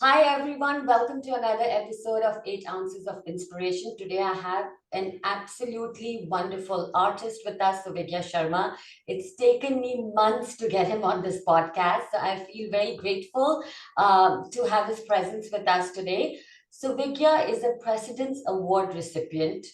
Hi everyone, welcome to another episode of 8 Ounces of Inspiration. Today I have an absolutely wonderful artist with us, Suvigya Sharma. It's taken me months to get him on this podcast, so I feel very grateful to have his presence with us today. Suvigya is a President's Award recipient,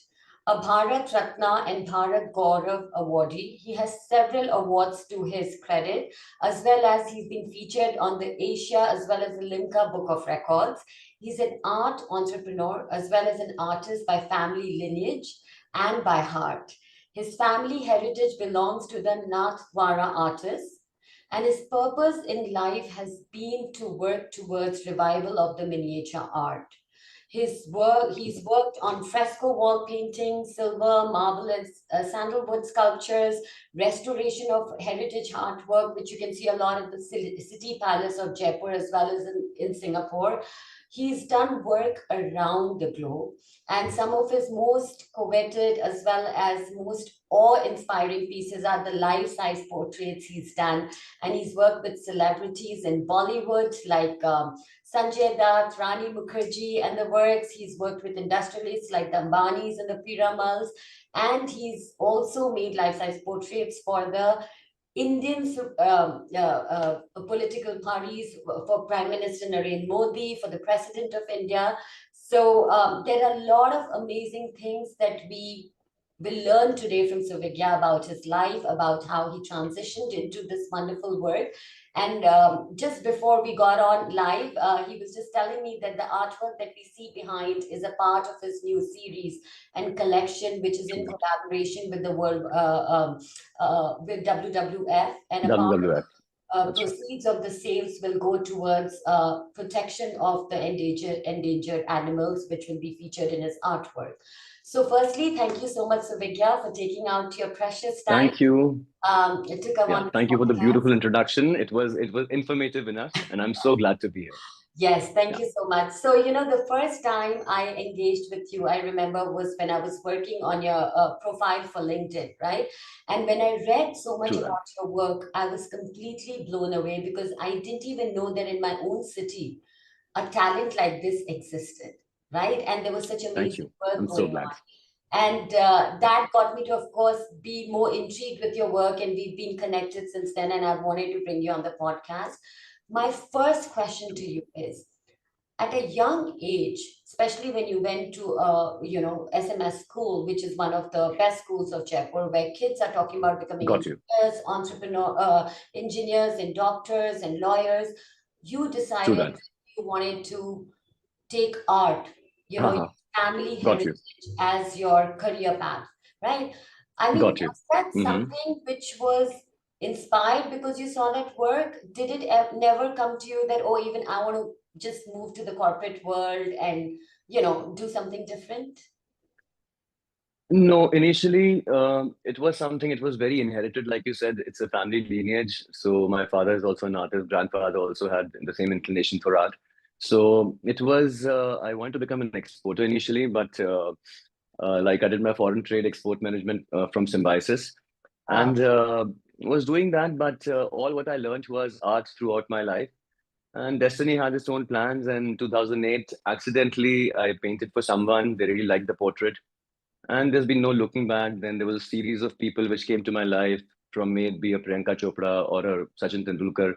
a Bharat Ratna and Bharat Gaurav awardee. He has several awards to his credit, as well as he's been featured on the Asia as well as the Limca Book of Records. He's an art entrepreneur as well as an artist by family lineage and by heart. His family heritage belongs to the Nathdwara artists, and his purpose in life has been to work towards revival of the miniature art. He's worked on fresco wall painting, silver, marble, and sandalwood sculptures, restoration of heritage artwork, which you can see a lot at the City Palace of Jaipur as well as in Singapore. He's done work around the globe, and some of his most coveted as well as most awe-inspiring pieces are the life-size portraits he's done, and he's worked with celebrities in Bollywood like Sanjay Dutt, Rani Mukherjee, and the works. He's worked with industrialists like the Ambanis and the Piramals, and he's also made life-size portraits for the Indian political parties, for Prime Minister Narendra Modi, for the President of India. So there are a lot of amazing things that we will learn today from Suvigya about his life, about how he transitioned into this wonderful work. And just before we got on live, he was just telling me that the artwork that we see behind is a part of his new series and collection, which is in True. collaboration with the world with WWF, and a part of WWF. That's right. proceeds of the sales will go towards protection of the endangered animals, which will be featured in his artwork. So, firstly, thank you so much, Suvigya, for taking out your precious time Thank you. to come Yeah, on this thank you for the podcast. beautiful introduction. It was informative enough, and I'm so glad to be here. Yes, thank Yeah, you so much. So, the first time I engaged with you, I remember was when I was working on your profile for LinkedIn, right? And when I read so much true that. about your work, I was completely blown away because I didn't even know that in my own city, a talent like this existed, right? And there was such Thank amazing you. work I'm so going glad. on. And that got me to, of course, be more intrigued with your work. And we've been connected since then. And I've wanted to bring you on the podcast. My first question to you is, at a young age, especially when you went to SMS school, which is one of the best schools of Jaipur, where kids are talking about becoming Got you. engineers, engineers and doctors and lawyers, you True decided that. that you wanted to take art, your Haha. family Got you. heritage as your career path, right? I mean, Got you. was that Mm-hmm. something which was inspired because you saw that work? Did it never come to you that, oh, even I want to just move to the corporate world and, do something different? No, initially, it was something, it was very inherited. Like you said, it's a family lineage. So my father is also an artist. Grandfather also had the same inclination for art. So it was, I wanted to become an exporter initially, but like I did my foreign trade export management from Symbiosis Wow. and was doing that. But all what I learned was art throughout my life. And destiny had its own plans. And in 2008, accidentally, I painted for someone. They really liked the portrait. And there's been no looking back. Then there was a series of people which came to my life from maybe a Priyanka Chopra or a Sachin Tendulkar.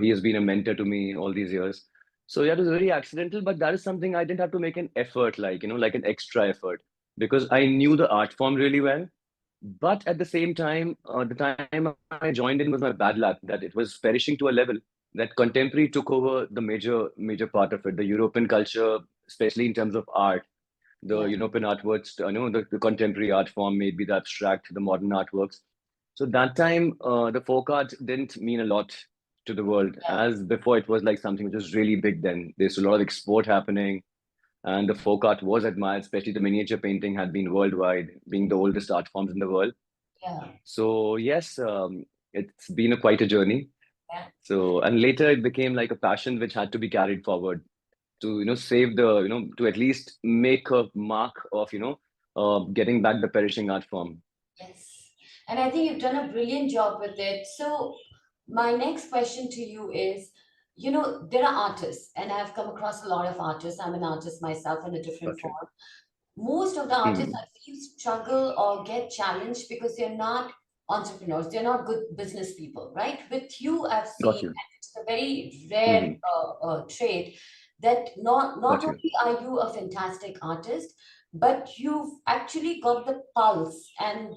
He has been a mentor to me all these years. So yeah, it was very accidental, but that is something I didn't have to make an effort, like an extra effort, because I knew the art form really well. But at the same time, the time I joined in was my bad luck that it was perishing to a level that contemporary took over the major part of it. The European culture, especially in terms of art, the Yeah. European artworks, the contemporary art form, maybe the abstract, the modern artworks. So that time, the folk art didn't mean a lot to the world. Yeah. As before, it was like something which was really big then. There's a lot of export happening, and the folk art was admired, especially the miniature painting had been worldwide, being the oldest art forms in the world. Yeah. So yes, it's been quite a journey. Yeah. So and later it became like a passion which had to be carried forward to save the to at least make a mark of getting back the perishing art form. Yes. And I think you've done a brilliant job with it. So, my next question to you is, there are artists, and I've come across a lot of artists. I'm an artist myself in a different Gotcha. form. Most of the artists Hmm. I feel struggle or get challenged because they're not entrepreneurs, they're not good business people, right? With you, I've Got seen, you. and it's a very rare Hmm. trait, that not Got you. only are you a fantastic artist, but you've actually got the pulse and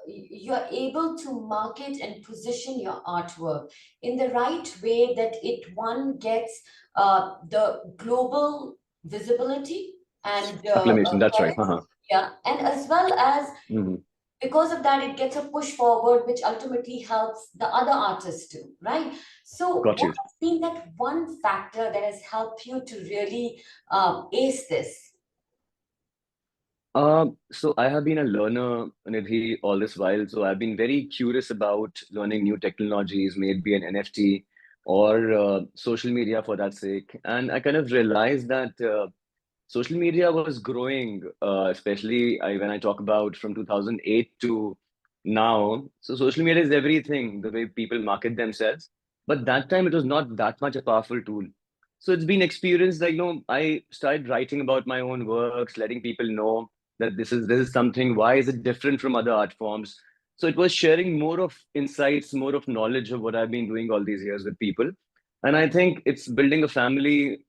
you're able to market and position your artwork in the right way that it one gets the global visibility and Acclamation. That's right. credits. Yeah, and as well as Hmm. because of that, it gets a push forward, which ultimately helps the other artists too, right? So, Got what you. has been that one factor that has helped you to really ace this? So I have been a learner, Nidhi, all this while. So I've been very curious about learning new technologies, maybe an NFT or social media for that sake. And I kind of realized that social media was growing, especially when I talk about from 2008 to now. So social media is everything, the way people market themselves. But that time it was not that much a powerful tool. So it's been experienced like, I started writing about my own works, letting people know that this is something, why is it different from other art forms? So it was sharing more of insights, more of knowledge of what I've been doing all these years with people. And I think it's building a family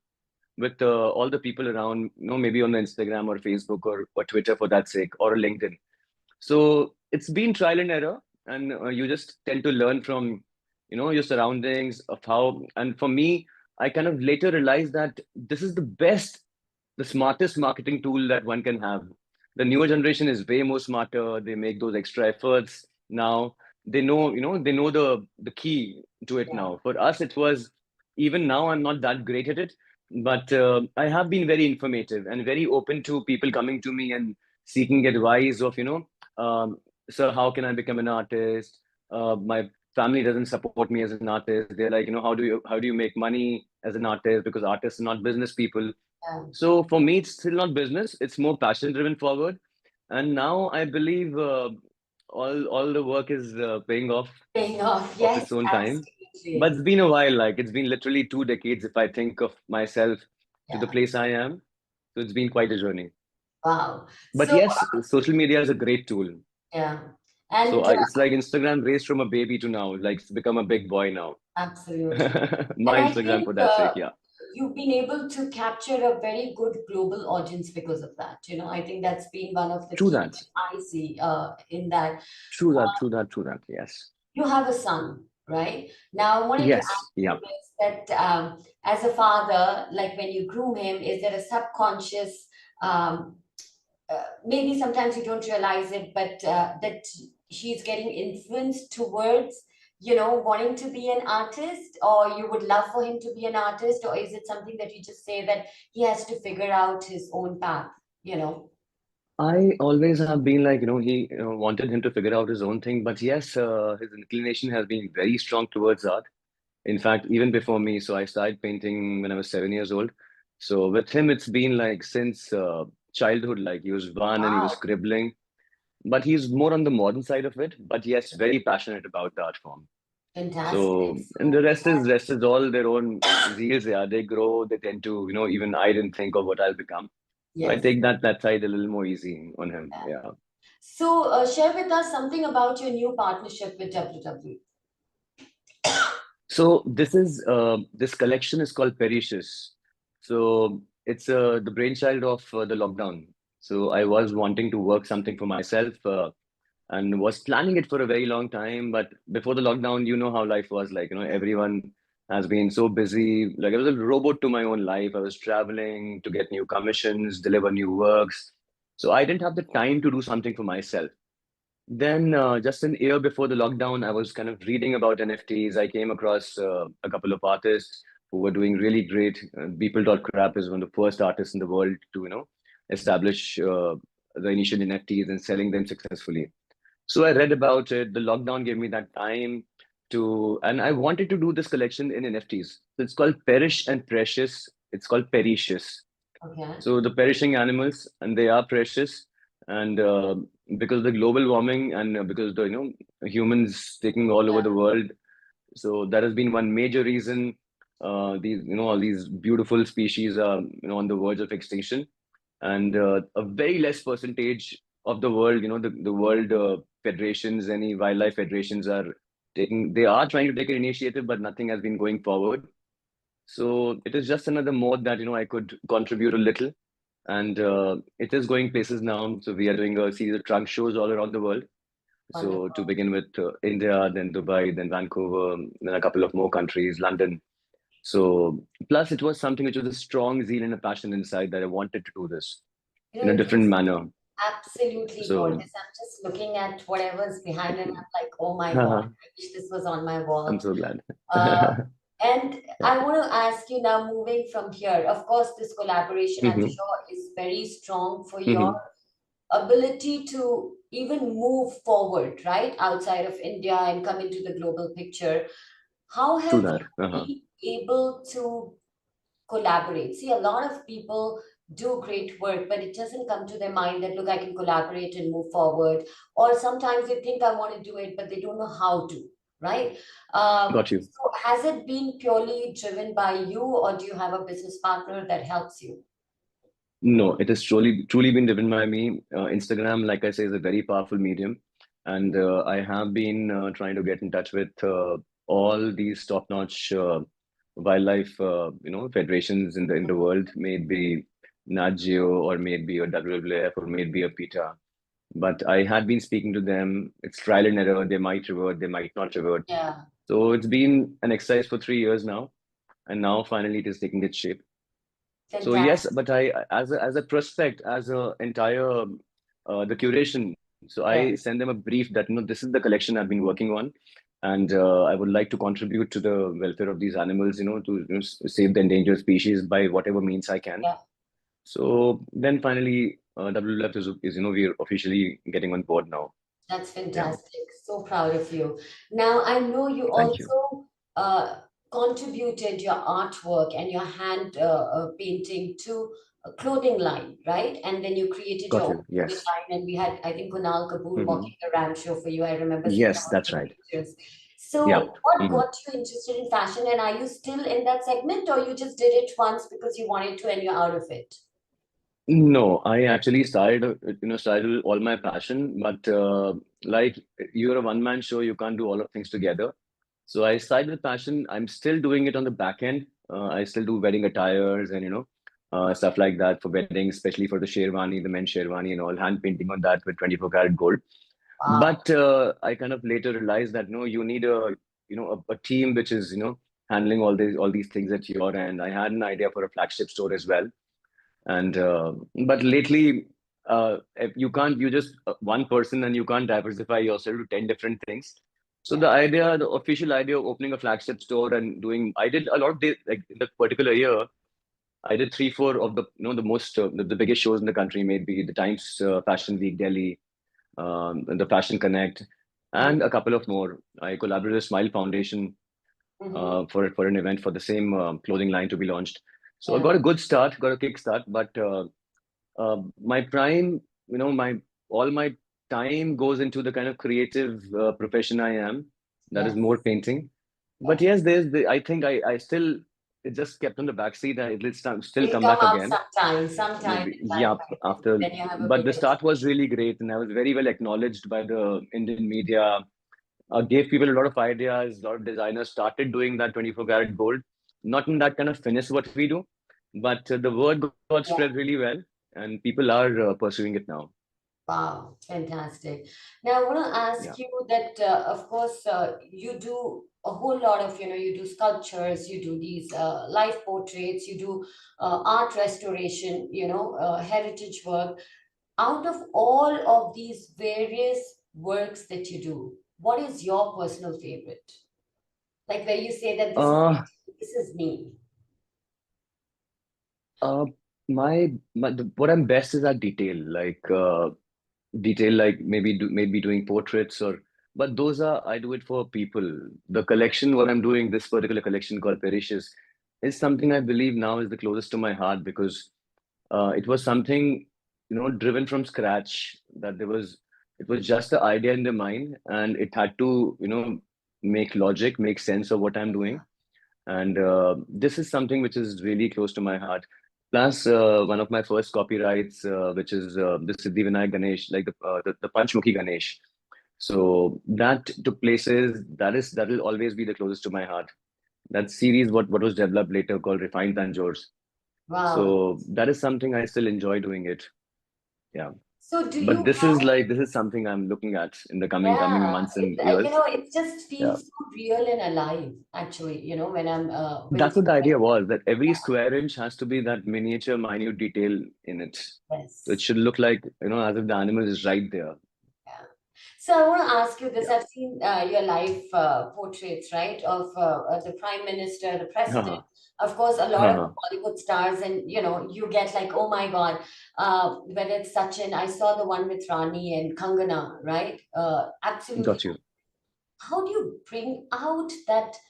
with all the people around, maybe on Instagram or Facebook or Twitter for that sake, or LinkedIn. So it's been trial and error, and you just tend to learn from, your surroundings of how. And for me, I kind of later realized that this is the best, the smartest marketing tool that one can have. The newer generation is way more smarter. They make those extra efforts now. They know the key to it Yeah, now. For us, it was even now. I'm not that great at it, but I have been very informative and very open to people coming to me and seeking advice of, sir, how can I become an artist? My family doesn't support me as an artist. They're like, how do you make money as an artist? Because artists are not business people. yeah. So for me, it's still not business. It's more passion driven forward. And now I believe all the work is paying off Paying off, of yes, its own time. But absolutely. it's been a while. Like it's been literally 2 decades if I think of myself to the Yeah, place I am. So it's been quite a journey. wow. But So, yes, social media is a great tool. yeah, So and it's like Instagram raised from a baby to now, like it's become a big boy now. absolutely. And My I Instagram think for that sake, yeah. you've been able to capture a very good global audience because of that. I think that's been one of the True key that. that I see in that. True that. True that. True that. Yes. You have a son, right? Now, I wanted to Yes. ask you Yeah. this, that as a father, like when you groom him, is there a subconscious, um, maybe sometimes you don't realize it, but that he's getting influenced towards, wanting to be an artist, or you would love for him to be an artist, or is it something that you just say that he has to figure out his own path, you know? I always have been like, he wanted him to figure out his own thing. But yes, his inclination has been very strong towards art. In fact, even before me, so I started painting when I was 7 years old. So with him, it's been like since childhood, like he was one and he was Wow, scribbling. But he's more on the modern side of it. But yes, very passionate about the art form. fantastic. So, and the rest is all their own zeals. Yeah, they grow. They tend to, even I didn't think of what I'll become. So I Yes. take that side a little more easy on him. Yeah. Yeah. So, share with us something about your new partnership with WW. So this collection is called Perishes. So it's the brainchild of the lockdown. So I was wanting to work something for myself and was planning it for a very long time. But before the lockdown, you know how life was like. Everyone has been so busy. Like I was a robot to my own life. I was traveling to get new commissions, deliver new works. So I didn't have the time to do something for myself. Then, just an year before the lockdown, I was kind of reading about NFTs. I came across a couple of artists who were doing really great. Beeple.crap is one of the first artists in the world to, establish the initial NFTs and selling them successfully. So I read about it. The lockdown gave me that time and I wanted to do this collection in NFTs. So it's called Perish and Precious. It's called Pericious. Okay. So the perishing animals, and they are precious, and because of the global warming and because the humans taking all over the world, so that has been one major reason. these, all these beautiful species are, on the verge of extinction, and a very less percentage of the world, the world federations, any wildlife federations they are trying to take an initiative, but nothing has been going forward. So it is just another mode that, I could contribute a little. And it is going places now. So we are doing a series of trunk shows all around the world. So to Wonderful. begin with, India, then Dubai, then Vancouver, then a couple of more countries, London. So plus it was something which was a strong zeal and a passion inside that I wanted to do this You in know, a it different looks manner. absolutely So gorgeous. I'm just looking at whatever's behind, and thank you. I'm like, oh my God, I wish this was on my I'm wall. so glad. Uh, and Yeah. I want to ask you now, moving from here, of course, this collaboration, I'm Hmm. sure, is very strong for your Hmm. ability to even move forward, right, outside of India and come into the global picture. How True have that. you been able to collaborate? See, a lot of people do great work, but it doesn't come to their mind that, look, I can collaborate and move forward. Or sometimes they think I want to do it, but they don't know how to, right? Got you. So has it been purely driven by you, or do you have a business partner that helps you? No, it has truly been driven by me. Instagram, like I say, is a very powerful medium, and I have been trying to get in touch with all these top-notch wildlife, federations in the world. May it be Nat Geo, or may it be a WWF, or may it be a PETA. But I had been speaking to them. It's trial and error. They might revert, they might not revert. Yeah, So it's been an exercise for 3 years now, and now finally it is taking its shape. So yes, fantastic. but I, as a prospect, as a entire the curation. So I Yes, send them a brief that, this is the collection I've been working on, and I would like to contribute to the welfare of these animals. To save the endangered species by whatever means I can. yeah. So then finally, WWF is we're officially getting on board now. That's Yeah, fantastic. So proud of you. Now, I know you thank you. also contributed your artwork and your hand painting to a clothing line, right? And then you created your Got own you. clothing Yes. line, and we had, I think, Kunal Kapoor Hmm. walking the ramp show for you. I remember seeing Yes, some of that's the right. pictures. Yeah. So, what Hmm. got you interested in fashion, and are you still in that segment, or you just did it once because you wanted to and you're out of it? No, I actually started, started all my passion, but like you're a one-man show, you can't do all of things together. So I started with passion. I'm still doing it on the back end. I still do wedding attires and, stuff like that for weddings, especially for the sherwani, the men's sherwani and all, hand painting on that with 24 karat gold. Wow. But I kind of later realized that no, you need a team which is, handling all these things at your end. I had an idea for a flagship store as well, and but lately, if you just one person, and you can't diversify yourself to 10 different things. So Yeah. the official idea of opening a flagship store and doing, I did a lot of days, like in the particular year, I did 3, 4 of the most, the biggest shows in the country, maybe the Times Fashion Week Delhi, and the Fashion Connect, Mm-hmm. and a couple of more. I collaborated with Smile Foundation Mm-hmm. for an event for the same clothing line to be launched. So I Yeah. got a good start, got a kick start, but my prime, my all my time goes into the kind of creative profession I am. That is Yes. more painting. But Yes. yes, I think I still, it just kept on the backseat, and still It'll come come back out again. sometime Maybe, in life, yeah, I think. after, Then you have a but the bigger start was experience. really great, and I was very well acknowledged by the Indian media. Gave people a lot of ideas. A lot of designers started doing that 24 karat gold, not in that kind of finesse what we do, but the word got spread Yeah. really well, and people are pursuing it now. Wow. Fantastic. Now, I want to Yeah. ask you that, of course, you do a whole lot of, you do sculptures, you do these life portraits, you do art restoration, heritage work. Out of all of these various works that you do, what is your personal favorite? Like where you say that this is Uh, it, this is me. uh, what I'm best is at detail, like maybe doing portraits, but those are, I do it for people. The collection, what I'm doing, this particular collection called Perishes, is something I believe now is the closest to my heart, because it was something, driven from scratch. It was just the idea in the mind, and it had to, make logic, make sense of what I'm doing. And this is something which is really close to my heart. Plus, one of my first copyrights, which is the Siddhivinayak Ganesh, like the Panchmukhi Ganesh. So that took places. That will always be the closest to my heart. That series, what was developed later called Refined Tanjores. Wow. So that is something I still enjoy doing it. Yeah. So do But you this is something I'm looking at in the coming Yeah, months and you years. know, it just Yeah. feels so real and alive, actually, you know, when I'm That's what the idea was, that every square inch has to be that miniature, minute detail in it. So it yes. should look like, as if the animal is right there. Yeah. So I want to ask you this. Yeah. I've seen your live portraits, right, of the Prime Minister, the President, Uh-huh. of course, a lot of Uh-huh. Bollywood stars, and you know, you get like, oh my God, whether it's Sachin, I saw the one with Rani and Kangana, right? Absolutely. Got you. How do you bring out that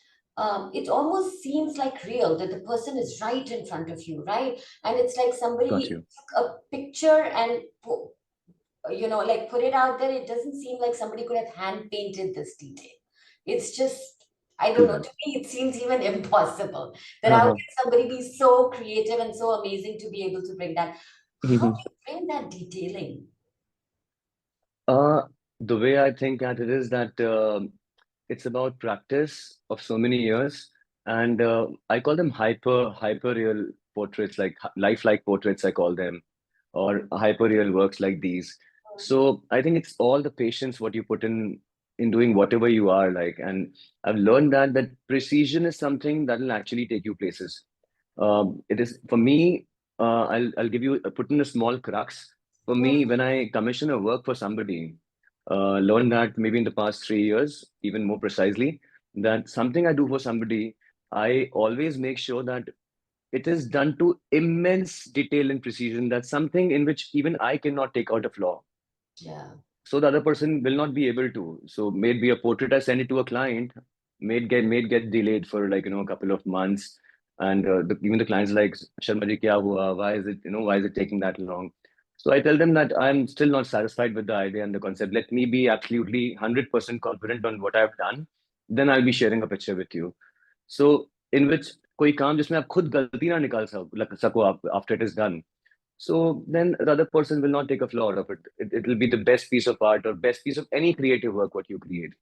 it almost seems like real that the person is right in front of you, right? And it's like Got somebody you. took a picture and you know, like put it out there. It doesn't seem like somebody could have hand painted this detail. It's just, I don't True know, that. to me it seems even impossible that how Uh-huh. can somebody be so creative and so amazing to be able to bring that. How do you bring that detailing? Uh, the way I think at it is that it's about practice of so many years, and I call them hyper real portraits, like lifelike portraits, I call them, or hyper real works like these. So I think it's all the patience what you put in doing whatever you are like, and I've learned that precision is something that will actually take you places. It is for me. I'll give you put in a small crux. For me, when I commission a work for somebody, learned that maybe in the past 3 years, even more precisely, that something I do for somebody, I always make sure that it is done to immense detail and precision. That's something in which even I cannot take out a flaw. Yeah, So the other person will not be able to. So maybe a portrait I send it to a client may get delayed for like a couple of months, and even the clients like Sharma ji, kya hua? Why is it taking that long? So I tell them that I'm still not satisfied with the idea and the concept. Let me be absolutely 100% confident on what I've done. Then I'll be sharing a picture with you. So in which कोई काम जिसमें आप खुद गलती ना निकाल सको आप after it is done. So then the other person will not take a flaw out of it. It will be the best piece of art or best piece of any creative work what you create.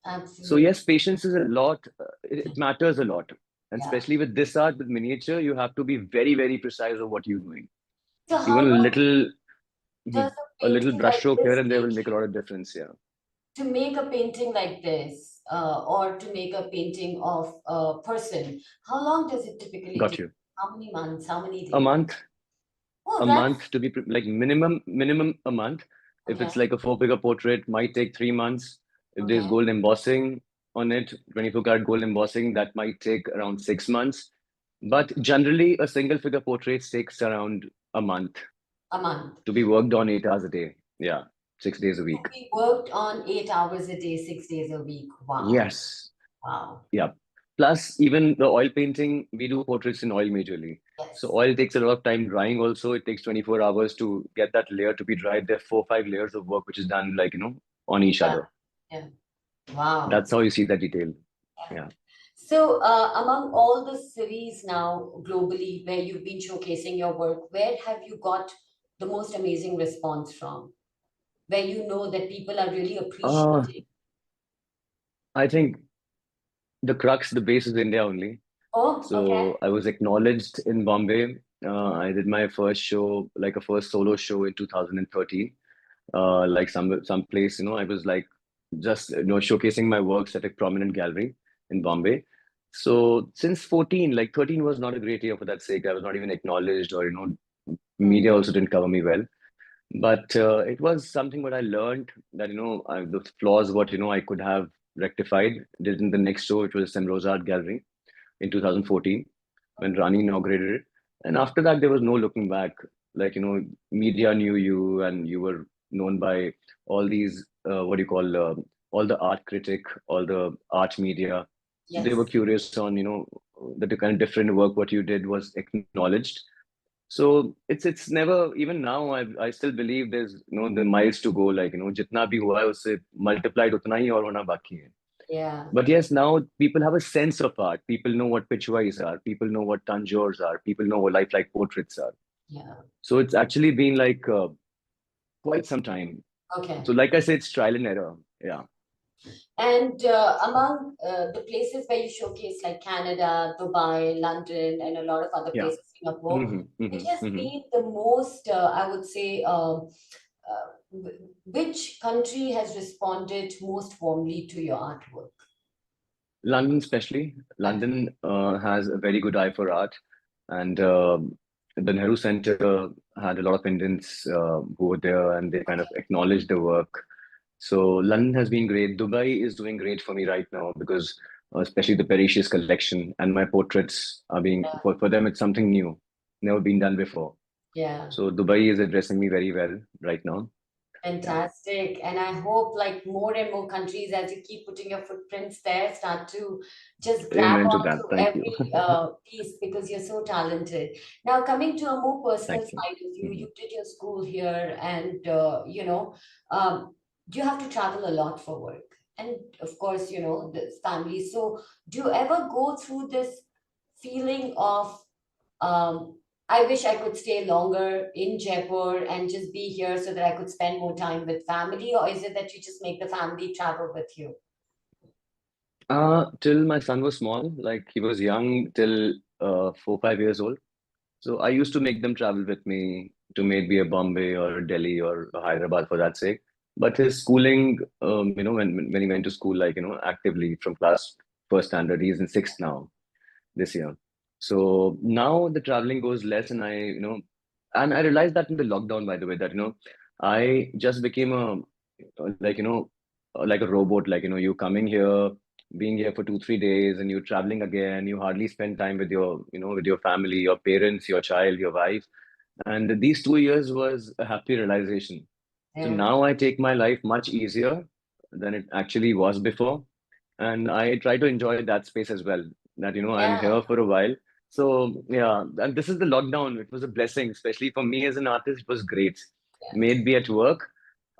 So absolutely. yes, patience is a lot. It matters a lot, and Yeah. especially with this art, with miniature, you have to be very, very precise of what you're doing. So how Even long does mhm, a a little painting brush like stroke here this and there will take make a you? lot of difference. Yeah, To make a painting like this, or to make a painting of a person, how long does it typically got take? you. How many months? How many A days? month, Oh, a that's month to be like minimum a month. If okay. it's like a four-figure portrait, might take 3 months. If there's Okay. gold embossing on it, 24 karat gold embossing, that might take around 6 months. But generally, a single figure portrait takes around a month A month. to be worked on 8 hours a day. Yeah, 6 days a So week. we worked on 8 hours a day, 6 days a week. Wow. Yes. Wow. Yeah. Plus, even the oil painting, we do portraits in oil majorly. So Yes. oil takes a lot of time drying also. It takes 24 hours to get that layer to be dried. There are 4, 5 layers of work which is done like, on each Yeah. other. Yeah. Wow. That's how you see that detail. Yeah. Yeah. So, among all the cities now globally where you've been showcasing your work, where have you got the most amazing response from? Where you know that people are really Uh, appreciating? I think the crux, the base is India only. Oh, okay. So I was acknowledged in Bombay. I did my first show, like a first solo show in 2013. Like some place, I was like just showcasing my works at a prominent gallery in Bombay. So since 14, like 13 was not a great year for that sake. I was not even acknowledged, or Hmm. media also didn't cover me well. But it was something what I learned that the flaws what I could have rectified. Did in the next show, it was Sam Rosa Art Gallery in 2014 when Rani inaugurated it. And after that, there was no looking back. Like, media knew you and you were known by all these, what do you call, all the art critic, all the art media. They were Yes. curious on, the kind of different work what you did was acknowledged. So it's never, even now I still believe there's the miles to go, like jitna bhi hua hai usse multiplied utna hi aur hona baki hai. Yeah, But yes, now people have a sense of art. People know what pitchwise are. People know what tanjores are. People know what lifelike portraits are. yeah. So it's actually been like quite some time. Okay. So like I said, it's trial and error. Yeah, And among the places where you showcase, like Canada, Dubai, London, and a lot of other yeah. places, Singapore, Hmm, which hmm, has hmm. been the most, I would say, which country has responded most warmly to your artwork? London, especially. London. London has a very good eye for art, and the Nehru Center had a lot of Indians who were there, and they kind of acknowledged the work. So London has been great. Dubai is doing great for me right now because especially the Parisius collection and my portraits are being for them it's something new, never been done before. Yeah. So Dubai is addressing me very well right now. Yeah, Fantastic. And I hope like more and more countries, as you keep putting your footprints there, start to just grab amen to that. onto Thank you. every piece because you're so talented. Now, coming to a more personal Thank you. side of you, Mhm. you did your school here and, um, you have to travel a lot for work. And of course, this family. So do you ever go through this feeling of um, I wish I could stay longer in Jaipur and just be here so that I could spend more time with family, or is it that you just make the family travel with you? Till my son was small, like he was young till 4, 5 years old. So I used to make them travel with me to maybe a Bombay or Delhi or Hyderabad for that sake. But his schooling, when he went to school, like actively from class first standard, he's in sixth now this year. So now the traveling goes less, and and I realized that in the lockdown, by the way, that I just became like like a robot. Like you coming here, being here for 2, 3 days, and you traveling again. You hardly spend time with your with your family, your parents, your child, your wife. And these 2 years was a happy realization. So Yeah. now I take my life much easier than it actually was before. And I try to enjoy that space as well. That, I'm Yeah. here for a while. So yeah, and this is the lockdown. It was a blessing, especially for me as an artist. It was great. Yes. Made me at work.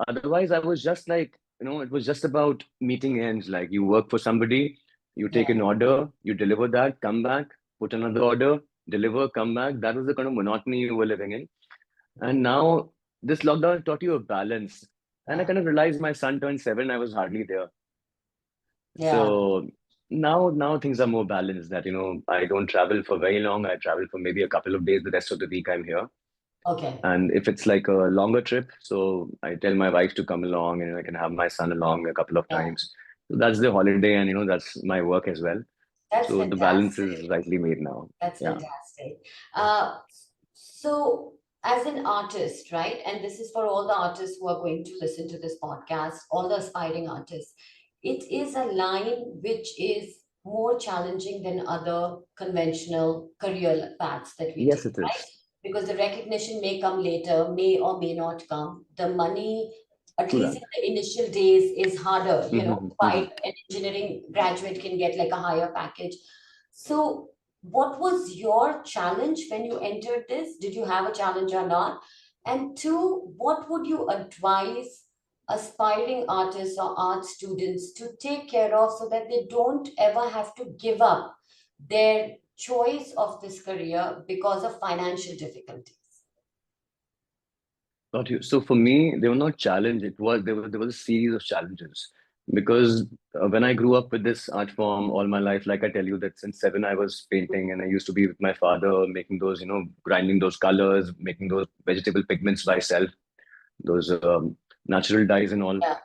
Otherwise, I was just like, it was just about meeting ends. Like you work for somebody, you take Yeah. an order, you deliver that, come back, put another order, deliver, come back. That was the kind of monotony you were living in. And now this lockdown taught you a balance. And I Yeah. kind of realized my son turned 7, I was hardly there. Yeah. So now things are more balanced that, I don't travel for very long. I travel for maybe a couple of days. The rest of the week I'm here. Okay. And if it's like a longer trip, so I tell my wife to come along and I can have my son along a couple of Yeah. times. So that's the holiday and that's my work as well. That's So the balance fantastic. is rightly made now. That's Yeah. fantastic. Uh, so, as an artist, right? And this is for all the artists who are going to listen to this podcast, all the aspiring artists. It is a line which is more challenging than other conventional career paths that we Yes, take, it right? is. Because the recognition may come later, may or may not come. The money, at True least that. in the initial days, is harder. Mm-hmm. While an engineering graduate can get like a higher package. So, what was your challenge when you entered this? Did you have a challenge or not? And two, what would you advise aspiring artists or art students to take care of so that they don't ever have to give up their choice of this career because of financial difficulties? Got you. So for me, they were not challenge. There was a series of challenges because when I grew up with this art form all my life, like I tell you that since 7 I was painting and I used to be with my father making those, grinding those colors, making those vegetable pigments by self, those natural dyes and all. Yeah,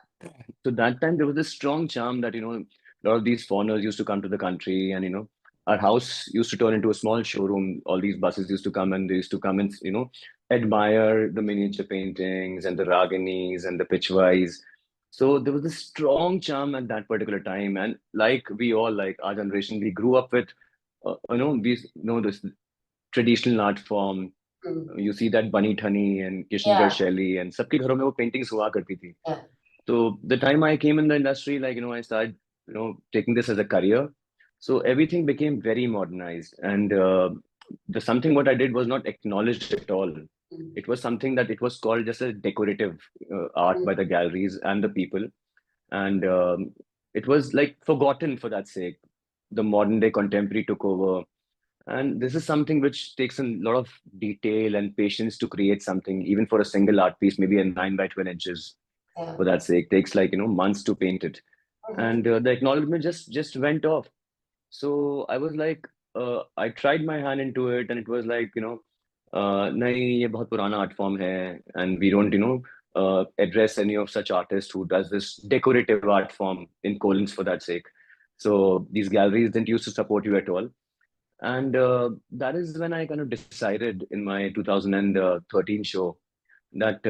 So that time there was this strong charm that a lot of these foreigners used to come to the country, and our house used to turn into a small showroom. All these buses used to come, and they used to come and admire the miniature paintings and the Raganis and the pitchwise. So there was this strong charm at that particular time, and like we all, like our generation, we grew up with these this traditional art form. mm, You see that Bunny Thani and Kishangarh yeah, Shelley, and सबके घरों में वो paintings हुआ करती थी. yeah, So the time I came in the industry, like, I started, taking this as a career. So everything became very modernized. And the something what I did was not acknowledged at all. mm, It was something that it was called just a decorative art mm, by the galleries and the people. And it was like forgotten for that sake. The modern day contemporary took over. And this is something which takes a lot of detail and patience to create something, even for a single art piece, maybe a 9 by 12 inches, Yeah. for that sake. Takes like, months to paint it. Mhm. And the acknowledgement just went off. So I was like, I tried my hand into it, and it was like, nahi, ye bahut purana art form hai, and we don't, address any of such artists who does this decorative art form in colons for that sake. So these galleries didn't used to support you at all. And that is when I kind of decided in my 2013 show that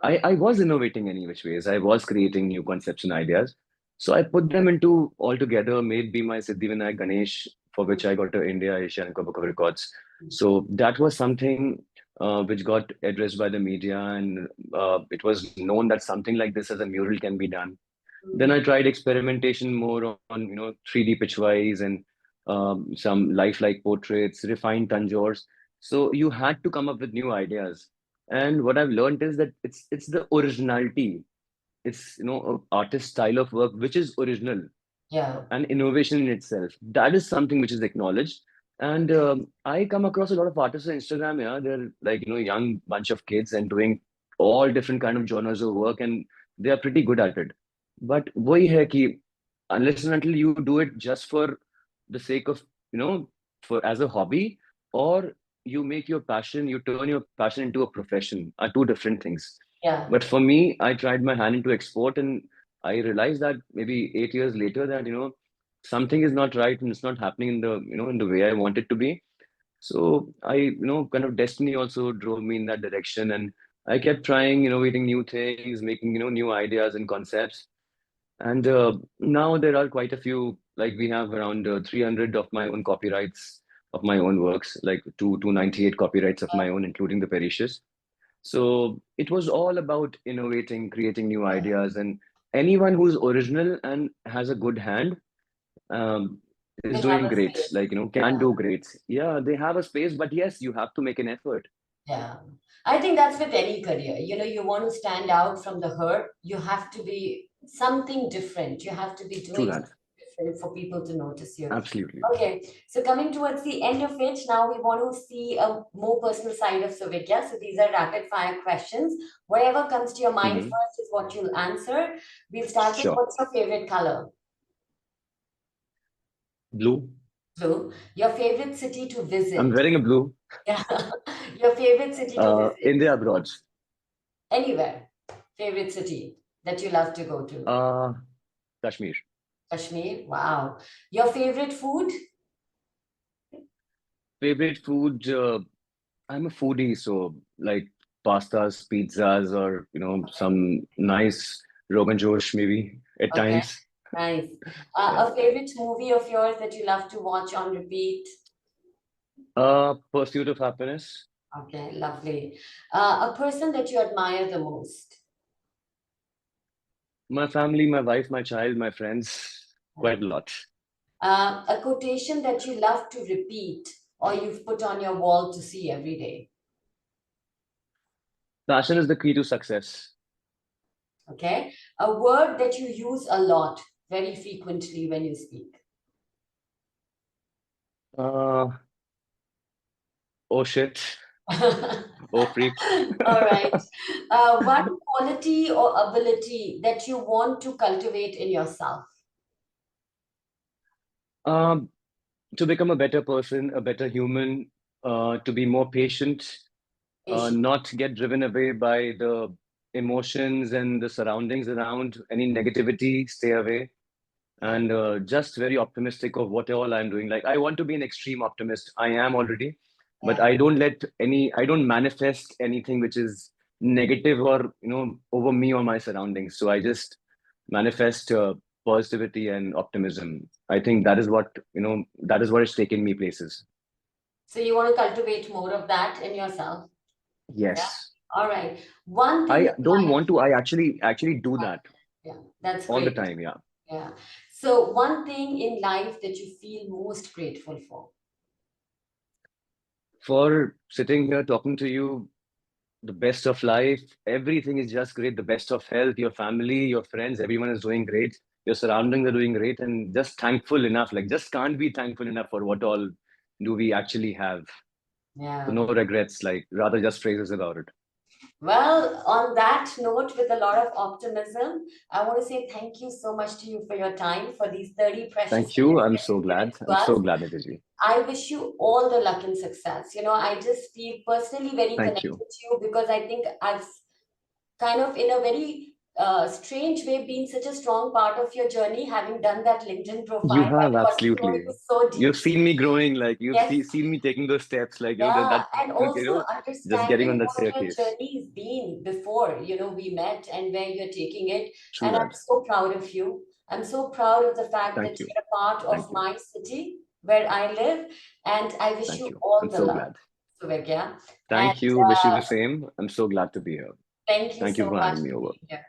I was innovating any which ways. I was creating new concepts and ideas. So I put them into all together, made Be My Siddhivinayak Ganesh, for which I got to India Asian Book of Records. So that was something which got addressed by the media, and it was known that something like this as a mural can be done. Then I tried experimentation more on 3D pitchwise and some lifelike portraits, refined tanjores. So you had to come up with new ideas. And what I've learned is that it's the originality. It's artist style of work which is original Yeah. and innovation in itself. That is something which is acknowledged. And I come across a lot of artists on Instagram. Yeah, they're like young bunch of kids and doing all different kind of genres of work, and they are pretty good at it. But वही है कि unless and until you do it just for the sake of for as a hobby, or you make your passion, you turn your passion into a profession, are two different things. Yeah. But for me, I tried my hand into export, and I realized that maybe 8 years later that something is not right and it's not happening in the in the way I want it to be. So I kind of destiny also drove me in that direction, and I kept trying, innovating new things, making new ideas and concepts. And now there are quite a few. Like we have around 300 of my own copyrights of my own works, like 298 copyrights of my own, including the perishes. So it was all about innovating, creating new ideas, and anyone who's original and has a good hand um, is They have doing a great. space. Like, can Yeah. do great. Yeah, they have a space, but yes, you have to make an effort. Yeah. I think that's with any career. You want to stand out from the herd. You have to be something different. You have to be True doing that. something different for people to notice you. Absolutely. Okay, so coming towards the end of it, now we want to see a more personal side of Suvigya. So these are rapid fire questions. Whatever comes to your mind Hmm. first is what you'll answer. We'll start with Sure. what's your favorite color? Blue. Blue. Your favorite city to I'm visit? wearing a blue. Yeah. Your favorite city to visit? India abroad. Anywhere. Favorite city that you love to go to? Uh, Kashmir. Kashmir. Wow. Your favorite food? Favorite food. I'm a foodie, so like pastas, pizzas, or some nice Rogan Josh maybe at Okay. times. Nice. Yeah. A favorite movie of yours that you love to watch on repeat? Pursuit of Happiness. Okay, lovely. A person that you admire the most? My family, my wife, my child, my friends, quite a lot. A quotation that you love to repeat or you've put on your wall to see every day? Passion is the key to success. Okay. A word that you use a lot, very frequently when you speak? Uh, oh shit. Oh freak. All right. One quality or ability that you want to cultivate in yourself? Um, to become a better person, a better human, to be more patient, Patience. not get driven away by the emotions and the surroundings around any negativity, stay away, Okay. and just very optimistic of what all I'm doing. Like I want to be an extreme optimist. I am already, but Yeah. I don't manifest anything which is negative or over me or my surroundings. So I just manifest positivity and optimism. I think that is what that is what has taken me places. So you want to cultivate more of that in yourself? Yeah. Yes. All right. One thing I in don't life, want to. I actually do that yeah, that's all the great. time. Yeah. Yeah. So one thing in life that you feel most grateful for? For sitting here talking to you, the best of life, everything is just great. The best of health, your family, your friends, everyone is doing great. Your surroundings are doing great, and just thankful enough. Like, just can't be thankful enough for what all do we actually have. So Yeah. no regrets, like rather just praises about it. Well, on that note, with a lot of optimism, I want to say thank you so much to you for your time, for these 30 precious Thank you. minutes I'm that so you've given glad. to I'm so us. glad, Nidhi. I wish you all the luck and success. I just feel personally very Thank connected you. to you because I think I've kind of, in a very strange way, been such a strong part of your journey, having done that LinkedIn You profile. have I got to know absolutely. you so You've seen deeply. me growing, like Yes, seen me taking those steps, like yeah, that and also just getting on understanding that what your staircase. journey's been before, we met and where you're taking it. True And I'm that. so proud of you. I'm so proud of the fact that Thank you. you're a part of Thank you. my city where I live. And I wish Thank you you. all I'm the so luck, glad. Suvigya. And Thank you. Wish you the same. I'm so glad to be here. thank you Thank you so for much having me for over. being here.